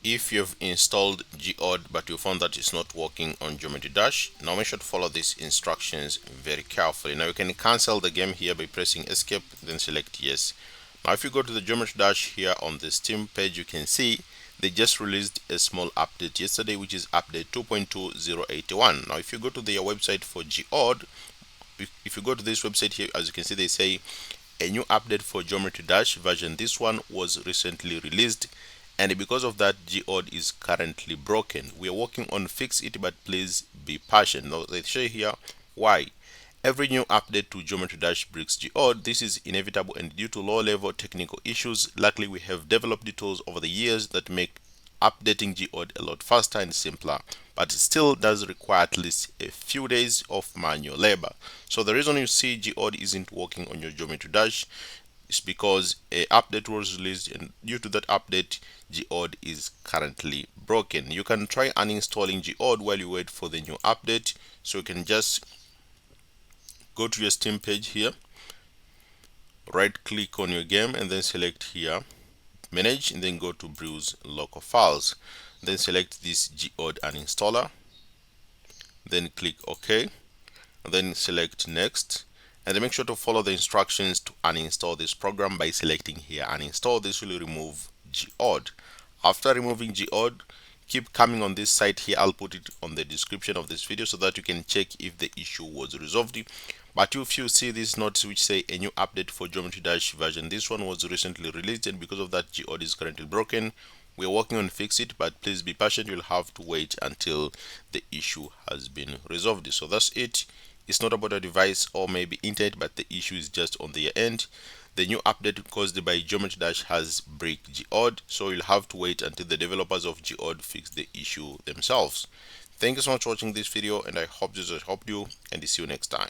if you've installed Geode but you found that it's not working on Geometry Dash, now make sure to follow these instructions very carefully. Now you can cancel the game here by pressing escape, then select yes. Now if you go to the Geometry Dash here on the Steam page, you can see they just released a small update yesterday, which is update 2.2081. Now if you go to their website for Geode, if you go to this website here, as you can see, they say a new update for Geometry Dash version. This one was recently released, and because of that, Geode is currently broken. We are working on fix it, but please be patient. Now they show here why. Every new update to Geometry Dash breaks Geode. This is inevitable and due to low-level technical issues. Luckily, we have developed the tools over the years that make updating Geode a lot faster and simpler, but it still does require at least a few days of manual labor. So the reason you see Geode isn't working on your Geometry Dash is because a update was released, and due to that update, Geode is currently broken. You can try uninstalling Geode while you wait for the new update. So you can just go to your Steam page here, right click on your game, and then select here manage, and then go to browse local files, then select this Geode uninstaller, then click OK, and then select next, and then make sure to follow the instructions to uninstall this program by selecting here uninstall. This will remove Geode. After removing Geode, keep coming on this site here. I'll put it on the description of this video so that you can check if the issue was resolved. But if you see this notice which say a new update for Geometry Dash version, this one was recently released, and because of that, Geode is currently broken. We are working on fix it, but please be patient. You'll have to wait until the issue has been resolved. So that's it. It's not about a device or maybe internet, but the issue is just on their end. The new update caused by Geometry Dash has break Geode, so you'll have to wait until the developers of Geode fix the issue themselves. Thank you so much for watching this video, and I hope this has helped you, and see you next time.